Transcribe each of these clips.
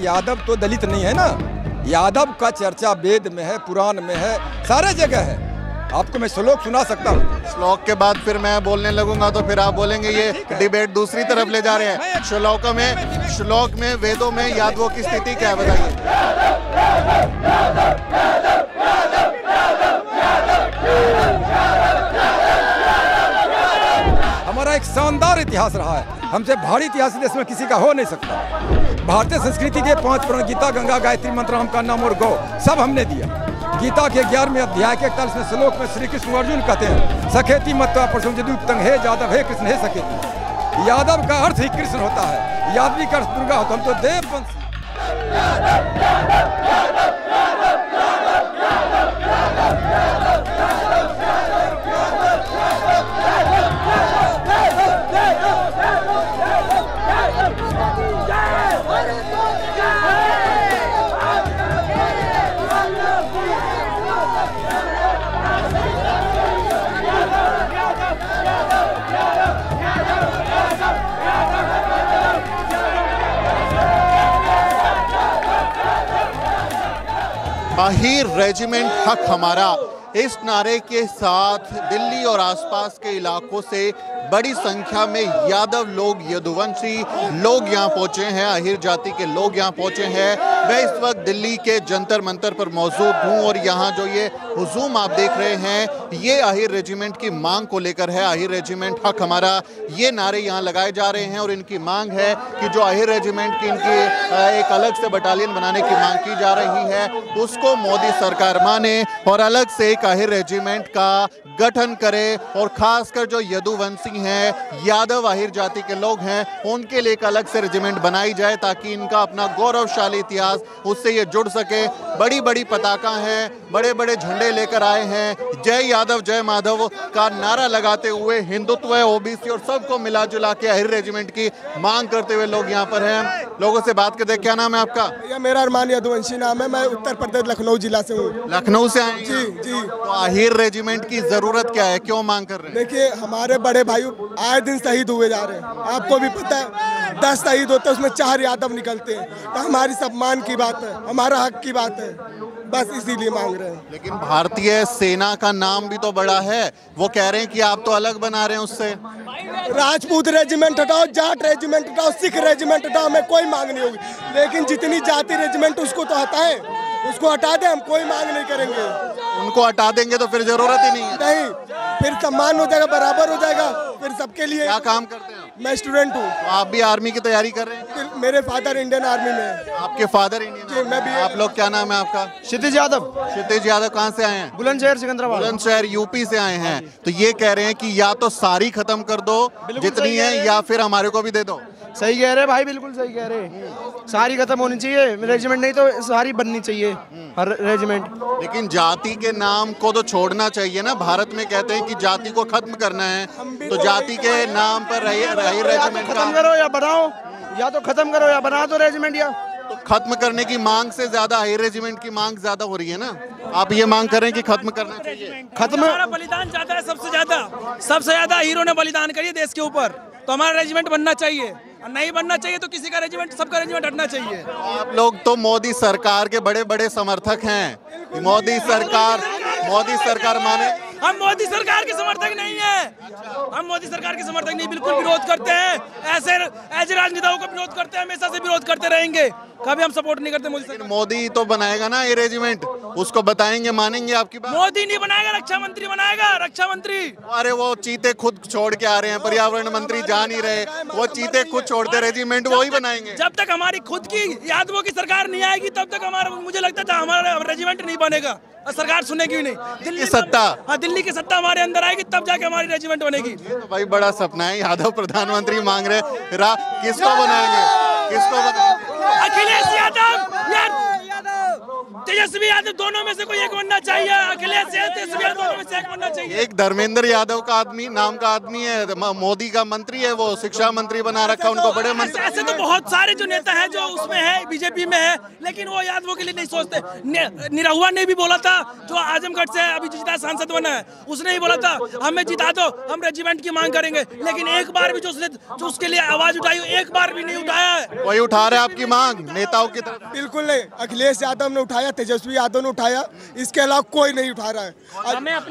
यादव तो दलित नहीं है ना। यादव का चर्चा वेद में है, पुराण में है, सारे जगह है। आपको मैं श्लोक सुना सकता हूँ। श्लोक के बाद फिर मैं बोलने लगूंगा तो फिर आप बोलेंगे ये डिबेट दूसरी तरफ ले जा रहे हैं। श्लोक में वेदों में यादवों की स्थिति क्या है बताइए। हमारा एक शानदार इतिहास रहा है, हमसे भारी इतिहास देश में किसी का हो नहीं सकता। भारतीय संस्कृति के 5 प्रण गीता, गंगा, गायत्री मंत्र, हम का नाम और गौ सब हमने दिया। गीता के 11वें अध्याय के 41वें श्लोक में श्री कृष्ण अर्जुन कहते हैं, सखेती मत्वा प्रशंसदुक्तं हे यादव, हे कृष्ण हे सखेती। यादव का अर्थ ही कृष्ण होता है, यादवी का अर्थ दुर्गा होता है। हम तो देव वंश। आहिर रेजिमेंट हक हमारा, इस नारे के साथ दिल्ली और आसपास के इलाकों से बड़ी संख्या में यादव लोग, यदुवंशी लोग यहाँ पहुंचे हैं, आहिर जाति के लोग यहाँ पहुंचे हैं। मैं इस वक्त दिल्ली के जंतर मंतर पर मौजूद हूँ और यहाँ जो ये हुजूम आप देख रहे हैं ये आहिर रेजिमेंट की मांग को लेकर है। आहिर रेजिमेंट हक हमारा, ये नारे यहाँ लगाए जा रहे हैं और इनकी मांग है कि जो आहिर रेजिमेंट की इनकी एक अलग से बटालियन बनाने की मांग की जा रही है उसको मोदी सरकार माने और अलग से एक आहिर रेजिमेंट का गठन करे और खासकर जो यदुवंशी हैं, यादव आहिर जाति के लोग हैं, उनके लिए एक अलग से रेजिमेंट बनाई जाए ताकि इनका अपना गौरवशाली इतिहास उससे ये जुड़ सके। बड़ी बड़ी पताका हैं, बड़े बड़े झंडे लेकर आए हैं, जय यादव जय माधव का नारा लगाते हुए हिंदुत्व, ओबीसी और सबको मिला जुला के आहिर रेजिमेंट की मांग करते हुए लोग यहाँ पर हैं। लोगों से बात करते, क्या नाम है आपका? मेरा अरमान यदुवंशी नाम है, मैं उत्तर प्रदेश लखनऊ जिला से हूँ। लखनऊ से आए? जी जी। तो आहिर रेजिमेंट की जरूरत क्या है, क्यों मांग कर रहे हैं? देखिए, हमारे बड़े भाई आए दिन शहीद हुए जा रहे हैं, आपको भी पता है। 10 शहीद होते हैं उसमें 4 यादव निकलते हैं, तो हमारी सम्मान की बात है, हमारा हक की बात है, बस इसीलिए मांग रहे हैं। लेकिन भारतीय सेना का नाम भी तो बड़ा है, वो कह रहे हैं कि आप तो अलग बना रहे हैं उससे। राजपूत रेजिमेंट हटाओ, जाट रेजिमेंट हटाओ, सिख रेजिमेंट हटाओ, हमें कोई मांग नहीं होगी, लेकिन जितनी जाति रेजिमेंट उसको तो हटाएं, उसको हटा दें, हम कोई मांग नहीं करेंगे। उनको हटा देंगे तो फिर जरूरत ही नहीं है। नहीं, फिर सम्मान हो जाएगा, बराबर हो जाएगा, फिर सबके लिए। क्या काम करते हैं? मैं स्टूडेंट हूँ। तो आप भी आर्मी की तैयारी कर रहे हैं? मेरे फादर इंडियन आर्मी में है। आपके फादर इंडियन? मैं भी। आप लोग, क्या नाम है आपका? क्षितिज यादव। क्षितिज यादव कहाँ से आए हैं? बुलंदशहर सिकंदराबाद। बुलंदशहर यूपी से आए हैं। तो ये कह रहे हैं कि या तो सारी खत्म कर दो जितनी है, या फिर हमारे को भी दे दो। सही कह रहे भाई, बिल्कुल सही कह रहे। सारी खत्म होनी चाहिए रेजिमेंट, नहीं तो सारी बननी चाहिए हर रेजिमेंट। लेकिन जाति के नाम को तो छोड़ना चाहिए ना। भारत में कहते हैं कि जाति को खत्म करना है, तो जाति के नाम पर रेजिमेंट खत्म करो या बनाओ, या तो खत्म करो या बना दो रेजिमेंट। या तो खत्म करने की मांग से ज्यादा हाई रेजिमेंट की मांग ज्यादा हो रही है ना। आप ये मांग करें कि खत्म करना चाहिए। खत्म। हमारा बलिदान ज्यादा है, सबसे ज्यादा हीरो ने बलिदान करिए देश के ऊपर, तो हमारा रेजिमेंट बनना चाहिए। नहीं बनना चाहिए तो किसी का रेजिमेंट, सबका रेजिमेंट हटना चाहिए। आप लोग तो मोदी सरकार के बड़े बड़े समर्थक हैं। मोदी सरकार माने। हम मोदी सरकार के समर्थक नहीं है, हम मोदी सरकार के समर्थक नहीं, बिल्कुल विरोध करते हैं। ऐसे राजनेताओं का विरोध करते हैं, हमेशा से विरोध करते रहेंगे, कभी हम सपोर्ट नहीं करते मोदी सरकार। मोदी तो बनाएगा ना ये रेजिमेंट, उसको बताएंगे, मानेंगे आपकी बात? मोदी नहीं बनाएगा, रक्षा मंत्री बनाएगा, रक्षा मंत्री। अरे वो चीते खुद छोड़ के आ रहे हैं, पर्यावरण मंत्री जा नहीं रहे, वो चीते खुद छोड़ते, रेजिमेंट वो ही बनाएंगे। जब तक हमारी खुद की यादवों की सरकार नहीं आएगी तब तक हमारा, मुझे लगता था हमारा रेजिमेंट नहीं बनेगा, सरकार सुनेगी भी नहीं। दिल्ली सत्ता, हाँ, दिल्ली की सत्ता हमारे अंदर आएगी तब जाके हमारी रेजिमेंट बनेगी। ये तो भाई बड़ा सपना है। यादव प्रधानमंत्री मांग रहे, किसको बनाएंगे, किसको बनाएंगे? अखिलेश यादव तेजस्वी यादव दोनों में से कोई एक बनना चाहिए। अखिलेश यादव, तेजस्वी यादव दोनों में से एक बनना चाहिए। एक धर्मेंद्र यादव का आदमी नाम का आदमी है, मोदी का मंत्री है, वो शिक्षा मंत्री बना रखा, उनको बड़े मंत्री। ऐसे तो बहुत सारे जो नेता हैं जो उसमें है, बीजेपी में है, लेकिन वो यादवों के लिए नहीं सोचते। निरहुआ ने भी बोला था, जो आजमगढ़ से अभी जीता सांसद बना है, उसने ही बोला था हमें जिता दो, हम रेजिमेंट की मांग करेंगे। लेकिन एक बार भी जो उसके लिए आवाज उठाई, एक बार भी नहीं उठाया है। कोई उठा रहा है आपकी मांग नेताओं की तरफ? बिल्कुल नहीं, अखिलेश यादव ने उठाया, तेजस्वी यादव ने उठाया, इसके अलावा कोई नहीं उठा रहा है।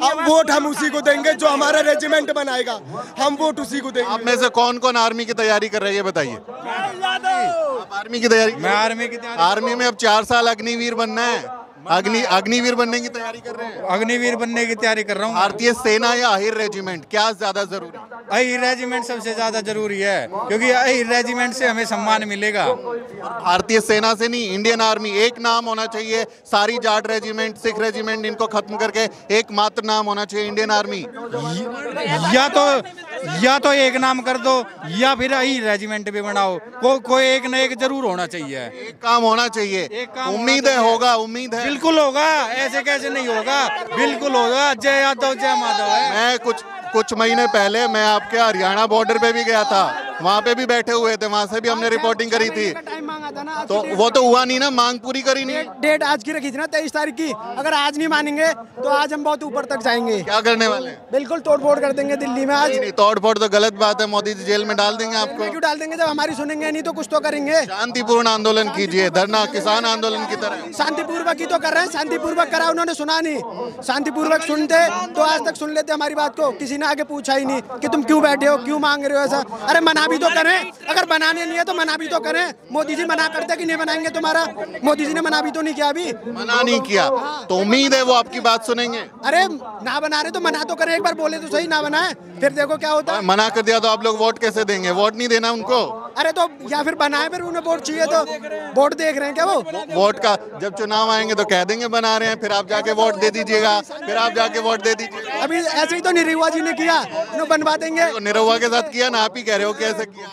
अब वोट हम उसी को देंगे जो हमारा रेजिमेंट बनाएगा, हम वोट उसी को देंगे। आप में से कौन कौन आर्मी की तैयारी कर रही है बताइए? आप आर्मी की तैयारी? मैं आर्मी की तैयारी। आर्मी में अब 4 साल अग्निवीर बनना है, अग्निवीर बनने की तैयारी कर रहे हैं? अग्निवीर बनने की तैयारी कर रहा हूँ। भारतीय सेना या अहिर रेजिमेंट क्या ज्यादा जरूरी? अहिर रेजिमेंट सबसे ज्यादा जरूरी है, क्योंकि अहिर रेजिमेंट से हमें सम्मान मिलेगा। भारतीय सेना से नहीं, इंडियन आर्मी एक नाम होना चाहिए। सारी जाट रेजिमेंट, सिख रेजिमेंट, इनको खत्म करके एक मात्र नाम होना चाहिए, इंडियन आर्मी। या तो एक नाम कर दो, या फिर अहिर रेजिमेंट भी बनाओ। कोई एक न एक जरूर होना चाहिए। एक काम होना चाहिए। उम्मीद है होगा, उम्मीद है। बिल्कुल होगा, ऐसे कैसे नहीं होगा, बिल्कुल होगा। जय यादव जय माधव है। मैं कुछ महीने पहले मैं आपके हरियाणा बॉर्डर पे भी गया था, वहाँ पे भी बैठे हुए थे, वहाँ से भी हमने रिपोर्टिंग करी थी। तो वो तो हुआ नहीं ना, मांग पूरी करी नहीं। डेट आज की रखी थी ना 23 तारीख की, अगर आज नहीं मानेंगे तो आज हम बहुत ऊपर तक जाएंगे। क्या करने वाले हैं? बिल्कुल तोड़फोड़ कर देंगे दिल्ली में आज। नहीं, तोड़फोड़ तो गलत बात है, मोदी जी जेल में डाल देंगे आपको। क्यों डाल देंगे, जब हमारी सुनेंगे नहीं तो कुछ तो करेंगे। शांतिपूर्ण आंदोलन कीजिए, धरना, किसान आंदोलन की तरह। शांतिपूर्वक ही तो कर रहे हैं, शांतिपूर्वक करा, उन्होंने सुना नहीं। शांतिपूर्वक सुनते तो आज तक सुन लेते हमारी बात को, किसी ने आगे पूछा ही नहीं कि तुम क्यों बैठे हो, क्यों मांग रहे हो ऐसा। अरे मना भी तो करें, अगर बनाने नहीं है तो मना भी तो करें। मोदी जी मना करते कि नहीं बनाएंगे तुम्हारा, मोदी जी ने मना भी तो नहीं किया अभी। मना नहीं किया तो उम्मीद है वो आपकी बात सुनेंगे। अरे ना बना रहे तो मना तो करें, एक बार बोले तो सही, ना बनाए फिर देखो क्या होता है। मना कर दिया तो आप लोग वोट कैसे देंगे? वोट नहीं देना उनको? अरे तो या फिर बनाए, फिर उन्हें वोट चाहिए तो वोट देख रहे हैं क्या वो? वोट का जब चुनाव आएंगे तो कह देंगे बना रहे हैं, फिर आप जाके वोट दे दीजिएगा, फिर आप जाके वोट दे दीजिएगा। अभी ऐसे ही तो निरहुआ जी ने किया, उन्हें बनवा देंगे। निरहुआ के साथ किया ना, आप ही कह रहे हो कैसे किया?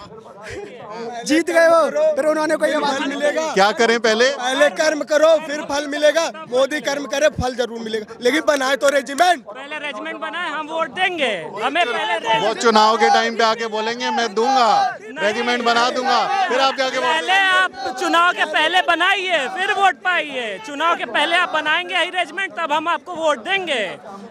जीत गए वो, फिर उन्होंने कोई आवाज नहीं मिलेगा। क्या करें? पहले कर्म करो फिर फल मिलेगा। मोदी कर्म करे, फल जरूर मिलेगा, लेकिन बनाए तो रेजिमेंट। पहले रेजिमेंट बनाए, हम वोट देंगे। हमें पहले वो चुनाव के टाइम पे आके बोलेंगे मैं दूंगा, रेजिमेंट बना दूंगा, फिर आप जाके पहले आप चुनाव के पहले बनाइए, फिर वोट पाइए। चुनाव के पहले आप बनाएंगे ही रेजिमेंट, तब हम आपको वोट देंगे।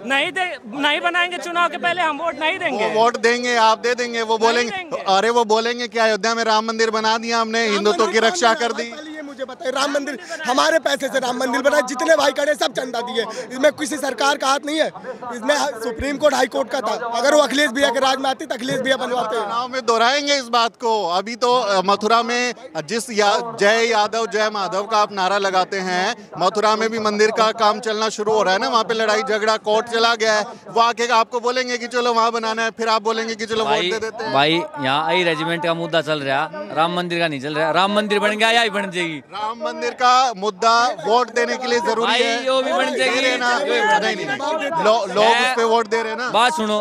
नहीं बनाएंगे चुनाव के पहले, हम वोट नहीं देंगे। वोट देंगे, आप दे देंगे। वो बोलेंगे, अरे वो बोलेंगे कि अयोध्या में राम मंदिर बना दिया हमने, हिंदुत्व की रक्षा कर दी। मुझे बताइए, राम मंदिर हमारे पैसे से राम मंदिर बना, जितने भाई खड़े सब चंदा दिए, इसमें किसी सरकार का हाथ नहीं है, इसमें सुप्रीम कोर्ट हाई कोर्ट का था। अगर वो अखिलेश भैया के राज में आती तो अखिलेश भैया बनवाते। चुनाव में दोहराएंगे इस बात को। अभी तो मथुरा में जिस जय यादव जय माधव का आप नारा लगाते हैं, मथुरा में भी मंदिर का काम चलना शुरू हो रहा है ना, वहाँ पे लड़ाई झगड़ा कोर्ट चला गया है। वो आके आपको बोलेंगे कि चलो वहाँ बनाना है, फिर आप बोलेंगे कि चलो वोट दे देते हैं। भाई यहाँ आई रेजिमेंट का मुद्दा चल रहा, राम मंदिर का नहीं चल रहा। राम मंदिर बन गया या ही बन जाएगी? राम मंदिर का मुद्दा वोट देने के लिए जरूरी है, वो भी बन जाएगी ना। लोग उस पे वोट दे रहे हैं ना। बात सुनो,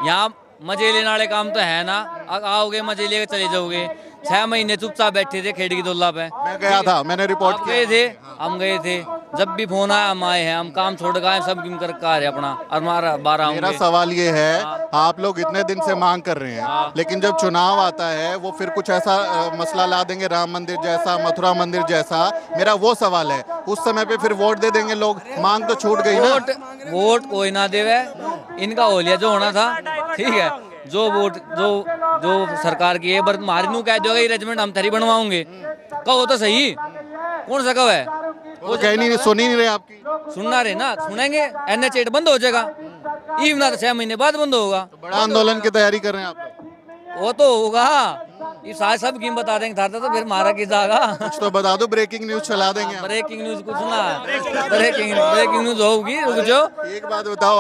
यहाँ मजे लेने वाले काम तो है ना, आओगे मजे लेके चले जाओगे। 6 महीने चुपचाप बैठे थे खेड़ी की दौला पे। मैं गया था, मैंने रिपोर्ट किया। गए थे, हम गए थे, जब भी फोन आया हम आए हैं, हम काम छोड़ गए, सब क्यों कर रहे अपना। और हमारा 12 मेरा सवाल ये है, आप लोग इतने दिन से मांग कर रहे हैं, लेकिन जब चुनाव आता है वो फिर कुछ ऐसा मसला ला देंगे, राम मंदिर जैसा, मथुरा मंदिर जैसा। मेरा वो सवाल है, उस समय पे फिर वोट दे देंगे लोग, मांग तो छूट गई ना। वोट कोई ना देवे, इनका हो लिया जो होना था, ठीक है। जो वोट जो सरकार की है, बस मारी नू कह दोगे रेजिमेंट हम थरी बनवाओगे, कहो तो सही, कौन सा कहो है? वो कह नहीं, सुन ही नहीं रहे आपकी। सुनना रहे ना, सुनेंगे। NH8 बंद हो जाएगा, ईव ना तो 6 महीने बाद बंद होगा। तो बड़ा आंदोलन की तैयारी कर रहे हैं आप? वो तो होगा, ये सारे सब गेम बता देंगे था, तो फिर मारा की जाएगा। कुछ तो बता दो, ब्रेकिंग न्यूज चला देंगे। ब्रेकिंग न्यूज कुछ ना, ब्रेकिंग न्यूज होगी, रुक जाओ। एक बात बताओ,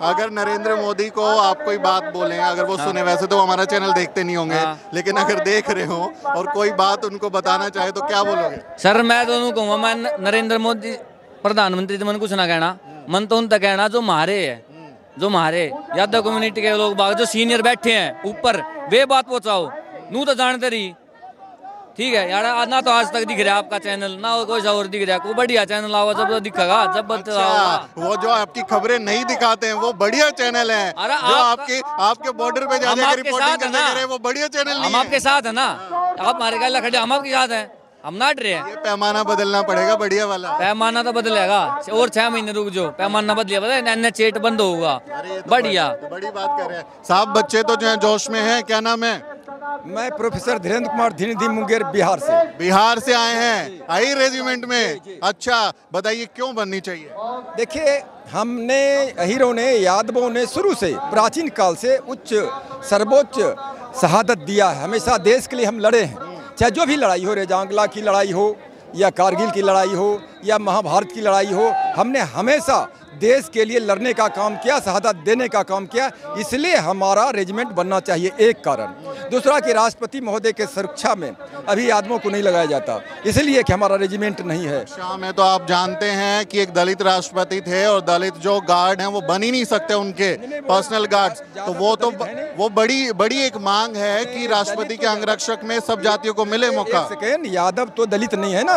अगर नरेंद्र मोदी को आप कोई बात बोले, अगर वो सुने, वैसे तो हमारा चैनल देखते नहीं होंगे, लेकिन अगर देख रहे हो और कोई बात उनको बताना चाहे तो क्या बोलोगे? सर मैं दोनों कहूँगा, मैं नरेंद्र मोदी प्रधानमंत्री तो मन कुछ ना कहना, मन तो उन तक कहना जो मारे है, जो मारे यादव कम्युनिटी के लोग बाग जो सीनियर बैठे हैं ऊपर, वे बात पहुंचाओ। नू तो जानते रही ठीक है यार, ना तो आज तक दिख रहा है आपका चैनल, ना कोई सा और दिख रहा है। कोई बढ़िया चैनल आओ जब तो दिखेगा, जब वो जो आपकी खबरें नहीं दिखाते हैं वो बढ़िया चैनल है। जो आपके बॉर्डर पे जाके रिपोर्टिंग करने जा रहे हैं वो बढ़िया चैनल नहीं है। हम आपके साथ है ना, आप हमारे गला खड़े, हम आपके साथ हैं, हम नाट रहे हैं। ये पैमाना बदलना पड़ेगा बढ़िया वाला। पैमाना तो बदलेगा, और 6 महीने रुक जाओ, पैमाना बदलिया, पता चेट बंद होगा। बढ़िया बड़ी बात कर रहे हैं साहब। बच्चे तो जो है जोश में हैं। क्या नाम है? मैं प्रोफेसर धीरेन्द्र कुमार धीनिधि मुंगेर बिहार से आए हैं आई रेजिमेंट में। अच्छा बताइए क्यों बननी चाहिए? देखिए, हमने हीरो ने, यादवों ने शुरू से प्राचीन काल से उच्च सर्वोच्च शहादत दिया है। हमेशा देश के लिए हम लड़े हैं, चाहे जो भी लड़ाई हो, रेजांगला की लड़ाई हो या कारगिल की लड़ाई हो या महाभारत की लड़ाई हो, हमने हमेशा देश के लिए लड़ने का काम किया, शहादत देने का काम किया। इसलिए हमारा रेजिमेंट बनना चाहिए, एक कारण। दूसरा कि राष्ट्रपति महोदय के सुरक्षा में अभी यादवों को नहीं लगाया जाता, इसलिए कि हमारा रेजिमेंट नहीं है। शाम में तो आप जानते हैं कि एक दलित राष्ट्रपति थे और दलित जो गार्ड हैं वो बन ही नहीं सकते, उनके पर्सनल गार्ड्स। तो वो बड़ी एक मांग है कि राष्ट्रपति के अंगरक्षक में सब जातियों को मिले मौका। यादव तो दलित नहीं है ना,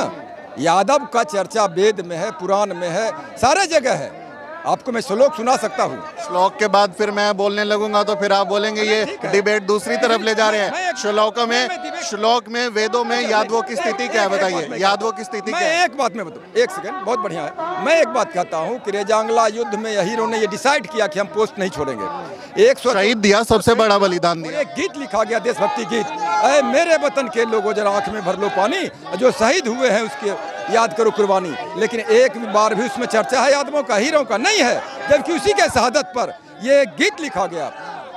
यादव का चर्चा वेद में है, पुराण में है, सारे जगह है। आपको मैं श्लोक सुना सकता हूँ। श्लोक के बाद फिर मैं बोलने लगूंगा तो फिर आप बोलेंगे ये डिबेट दूसरी तरफ ले जा रहे हैं। श्लोक में वेदों में यादवों की स्थिति क्या है बताइए? यादवों की स्थिति क्या है? एक बात मैं बताऊँ, एक सेकंड, बहुत बढ़िया है। मैं एक बात कहता हूँ कि रेजांगला युद्ध में हीरो ने ये डिसाइड किया कि हम पोस्ट नहीं छोड़ेंगे। 100 शहीद दिया, सबसे बड़ा बलिदान दिया। एक गीत लिखा गया, देशभक्ति गीत, अरे मेरे वतन के लोगों जरा आंख में भर लो पानी, जो शहीद हुए हैं उसके याद करो कुर्बानी। लेकिन एक बार भी उसमें चर्चा है यादवों का, हीरो का नहीं है, जबकि उसी के शहादत पर ये गीत लिखा गया।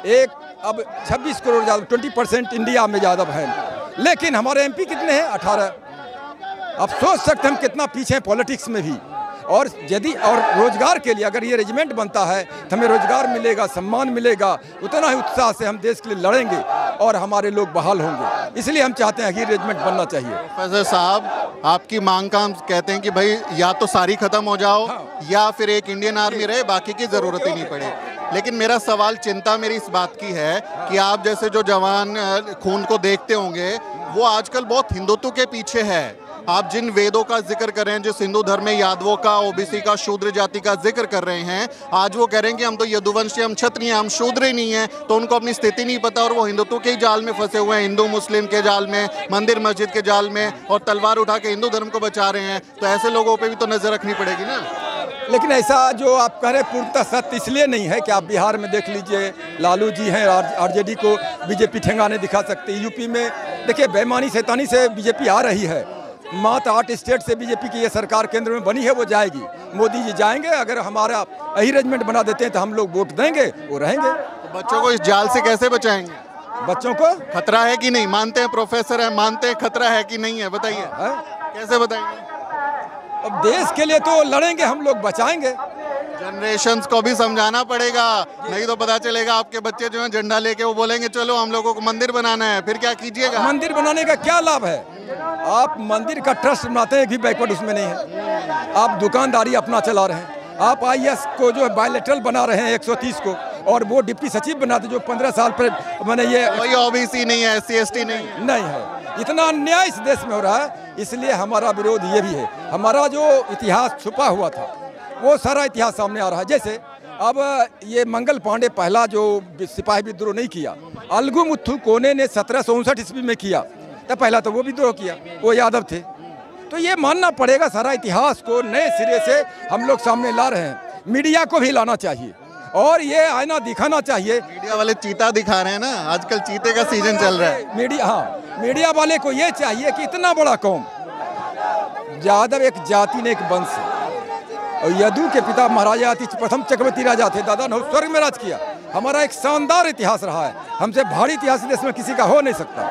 एक अब 26 करोड़ यादव, 20% इंडिया में यादव हैं, लेकिन हमारे MP कितने हैं? 18। अब सोच सकते हम कितना पीछे हैं पॉलिटिक्स में भी। और यदि और रोजगार के लिए अगर ये रेजिमेंट बनता है तो हमें रोजगार मिलेगा, सम्मान मिलेगा, उतना ही उत्साह से हम देश के लिए लड़ेंगे और हमारे लोग बहाल होंगे। इसलिए हम चाहते हैं कि रेजिमेंट बनना चाहिए। प्रोफेसर साहब, आपकी मांग का हम कहते हैं कि भाई या तो सारी खत्म हो जाओ, या फिर एक इंडियन आर्मी रहे, बाकी की जरूरत ही नहीं पड़े। लेकिन मेरा सवाल, चिंता मेरी इस बात की है कि आप जैसे जो जवान खून को देखते होंगे वो आजकल बहुत हिंदुत्व के पीछे है। आप जिन वेदों का जिक्र कर रहे हैं, जिस हिंदू धर्म में यादवों का, ओबीसी का, शूद्र जाति का जिक्र कर रहे हैं, आज वो कह रहे हैं कि हम तो यदुवंशी, हम क्षत्रिय, हम शूद्र ही नहीं है। तो उनको अपनी स्थिति नहीं पता और वो हिंदुत्व के जाल में फंसे हुए हैं, हिंदू मुस्लिम के जाल में, मंदिर मस्जिद के जाल में, और तलवार उठा के हिंदू धर्म को बचा रहे हैं। तो ऐसे लोगों पर भी तो नजर रखनी पड़ेगी ना। लेकिन ऐसा जो आप कह रहे पूर्णतः सत्य इसलिए नहीं है कि आप बिहार में देख लीजिए, लालू जी हैं, RJD को बीजेपी ठेंगाने दिखा सकती है। यूपी में देखिए बेईमानी शैतानी से बीजेपी आ रही है। मात्र 8 स्टेट से बीजेपी की ये सरकार केंद्र में बनी है, वो जाएगी। मोदी जी जाएंगे, अगर हमारा अरेंजमेंट बना देते हैं तो हम लोग वोट देंगे, वो रहेंगे। तो बच्चों को इस जाल से कैसे बचाएंगे? बच्चों को खतरा है कि नहीं? मानते हैं प्रोफेसर है, मानते हैं खतरा है कि नहीं है? बताइए कैसे बताएंगे? अब देश के लिए तो लड़ेंगे हम लोग, बचाएंगे। जनरेशंस को भी समझाना पड़ेगा, नहीं तो पता चलेगा आपके बच्चे जो हैं झंडा लेके वो बोलेंगे चलो हम लोगों को मंदिर बनाना है, फिर क्या कीजिएगा? मंदिर बनाने का क्या लाभ है? आप मंदिर का ट्रस्ट बनाते हैं, एक भी बैकवर्ड उसमें नहीं है। आप दुकानदारी अपना चला रहे हैं। आप IAS को जो है बायलैटरल बना रहे हैं 130 को, और वो डिप्टी सचिव बनाते जो 15 साल पर मैंने ये कोई OBC नहीं है, SC ST नहीं है। इतना अन्याय इस देश में हो रहा है, इसलिए हमारा विरोध ये भी है। हमारा जो इतिहास छुपा हुआ था वो सारा इतिहास सामने आ रहा है। जैसे अब ये मंगल पांडे पहला जो सिपाही विद्रोह नहीं किया, अलगुमुथु कोने ने 1759 ईस्वी में किया, तब पहला तो वो विद्रोह किया, वो यादव थे। तो ये मानना पड़ेगा, सारा इतिहास को नए सिरे से हम लोग सामने ला रहे हैं। मीडिया को भी लाना चाहिए और ये आईना दिखाना चाहिए। मीडिया वाले चीता दिखा रहे हैं ना, आजकल चीते का सीजन चल रहा है। मीडिया वाले को ये चाहिए कि इतना बड़ा कौम, यादव एक जाति ने, एक वंश, और यदु के पिता महाराजा अति प्रथम चक्रवर्ती राजा थे, दादा ने स्वर्ग में राज किया। हमारा एक शानदार इतिहास रहा है, हमसे भारी इतिहास देश में किसी का हो नहीं सकता।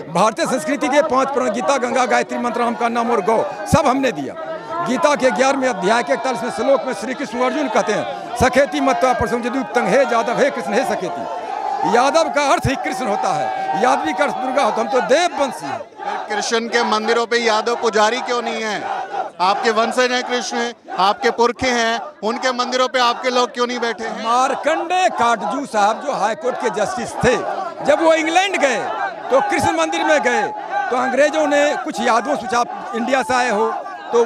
भारतीय संस्कृति के 5 पुराण, गीता, गंगा, गायत्री मंत्र, राम का नाम और गौ, सब हमने दिया। गीता के 11वें अध्याय के 41वें श्लोक में श्री कृष्ण अर्जुन कहते हैं, सखेती मत्वा प्रसंग हे यादव हे कृष्ण हे सखेती। यादव का अर्थ ही कृष्ण होता है, यादवी का अर्थ दुर्गा होता है, हम तो देव वंशी हैं। कृष्ण के मंदिरों पे यादव पुजारी क्यों नहीं है? आपके वंशज हैं कृष्ण, आपके पुरखे हैं, उनके मंदिरों पे आपके लोग क्यों नहीं बैठे हैं? मार्कंडे काटजू साहब जो हाईकोर्ट के जस्टिस थे, जब वो इंग्लैंड गए तो कृष्ण मंदिर में गए, तो अंग्रेजों ने कुछ यादवों से, आप इंडिया से आए हो तो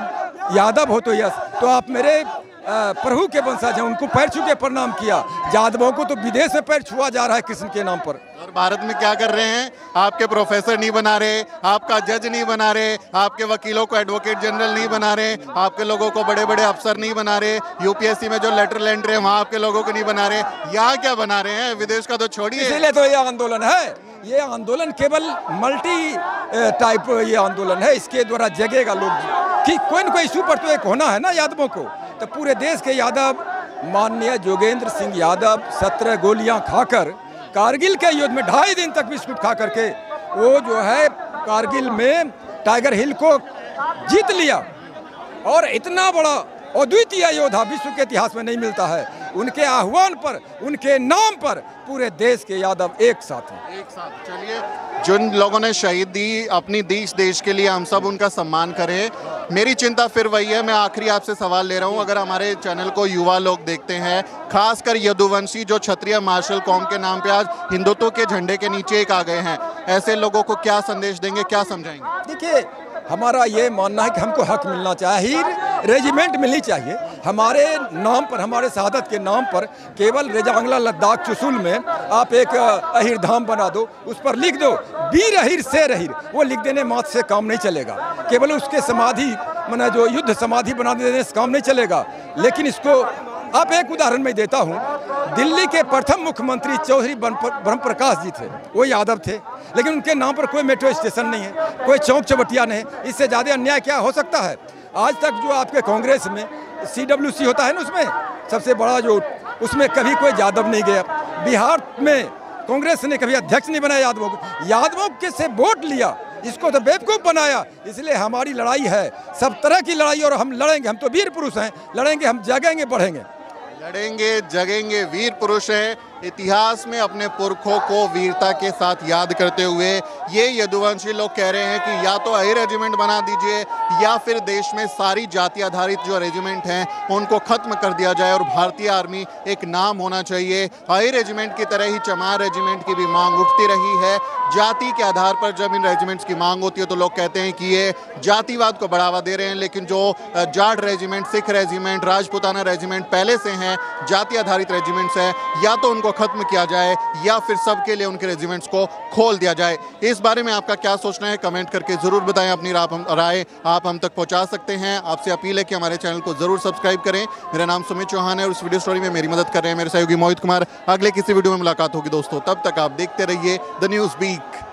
यादव हो तो यस, तो आप मेरे प्रभु के वंशज हैं, उनको पैर छू के प्रणाम किया। यादवों को तो विदेश में पैर छुआ जा रहा है कृष्ण के नाम पर। और भारत में क्या कर रहे हैं? आपके प्रोफेसर नहीं बना रहे, आपका जज नहीं बना रहे, आपके वकीलों को एडवोकेट जनरल नहीं बना रहे, आपके लोगों को बड़े बड़े अफसर नहीं बना रहे, यूपीएससी में जो लेटर लेंटर है वहाँ आपके लोगों को नहीं बना रहे। यहाँ क्या बना रहे हैं? विदेश का तो छोड़िए। इसीलिए तो ये आंदोलन है, ये आंदोलन केवल मल्टी टाइप ये आंदोलन है, इसके द्वारा जगेगा लोग कि कोई न कोई इशू पर तो एक होना है ना यादवों को। तो पूरे देश के यादव, माननीय जोगेंद्र सिंह यादव 17 गोलियां खाकर कारगिल के युद्ध में 2.5 दिन तक बिस्कुट खा करके वो जो है कारगिल में टाइगर हिल को जीत लिया। और इतना बड़ा अद्वितीय योद्धा विश्व के इतिहास में नहीं मिलता है। उनके आह्वान पर, उनके नाम पर पूरे देश के यादव एक साथ हैं। एक साथ चलिए, जिन लोगों ने शहीद दी अपनी देश के लिए, हम सब उनका सम्मान करें। मेरी चिंता फिर वही है, मैं आखिरी आपसे सवाल ले रहा हूं, अगर हमारे चैनल को युवा लोग देखते हैं, खासकर यदुवंशी जो क्षत्रिय मार्शल कौम के नाम पे आज हिंदुत्व के झंडे के नीचे एक आ गए हैं, ऐसे लोगों को क्या संदेश देंगे, क्या समझाएंगे? देखिए, हमारा ये मानना है कि हमको हक मिलना चाहिए, रेजिमेंट मिलनी चाहिए। हमारे नाम पर, हमारे शहादत के नाम पर केवल रेजांगला लद्दाख चुशुल में आप एक अहिर धाम बना दो, उस पर लिख दो वीर अहिर शेर अहिर, वो लिख देने मात्र से काम नहीं चलेगा। केवल उसके समाधि माने जो युद्ध समाधि बना देने से काम नहीं चलेगा। लेकिन इसको आप एक उदाहरण मैं देता हूँ, दिल्ली के प्रथम मुख्यमंत्री चौधरी ब्रह्म प्रकाश जी थे, वो यादव थे, लेकिन उनके नाम पर कोई मेट्रो स्टेशन नहीं है, कोई चौक चबटिया नहीं। इससे ज़्यादा अन्याय क्या हो सकता है? आज तक जो आपके कांग्रेस में CWC होता है ना, उसमें सबसे बड़ा जो, उसमें कभी कोई यादव नहीं गया। बिहार में कांग्रेस ने कभी अध्यक्ष नहीं बनाया यादवों को, यादवों के से वोट लिया, इसको तो बेवकूफ़ बनाया। इसलिए हमारी लड़ाई है, सब तरह की लड़ाई, और हम लड़ेंगे, हम तो वीर पुरुष हैं, लड़ेंगे, हम जगेंगे, बढ़ेंगे। लड़ेंगे, जगेंगे, वीर पुरुष हैं। इतिहास में अपने पुरखों को वीरता के साथ याद करते हुए ये यदुवंशी लोग कह रहे हैं कि या तो अहिर रेजिमेंट बना दीजिए या फिर देश में सारी जाति आधारित जो रेजिमेंट हैं उनको खत्म कर दिया जाए और भारतीय आर्मी एक नाम होना चाहिए। अहिर रेजिमेंट की तरह ही चमार रेजिमेंट की भी मांग उठती रही है। जाति के आधार पर जब इन रेजिमेंट्स की मांग होती है तो लोग कहते हैं कि ये जातिवाद को बढ़ावा दे रहे हैं, लेकिन जो Jat regiment, Sikh regiment, Rajputana regiment पहले से हैं, जाति आधारित रेजिमेंट्स हैं, या तो उनको खत्म किया जाए या फिर सबके लिए उनके रेजिमेंट्स को खोल दिया जाए। इस बारे में आपका क्या सोचना है, कमेंट करके जरूर बताएं। अपनी राय आप हम तक पहुंचा सकते हैं। आपसे अपील है कि हमारे चैनल को जरूर सब्सक्राइब करें। मेरा नाम सुमित चौहान है और इस वीडियो स्टोरी में मेरी मदद कर रहे हैं मेरे सहयोगी मोहित कुमार। अगले किसी वीडियो में मुलाकात होगी दोस्तों, तब तक आप देखते रहिए द न्यूज़ वीक।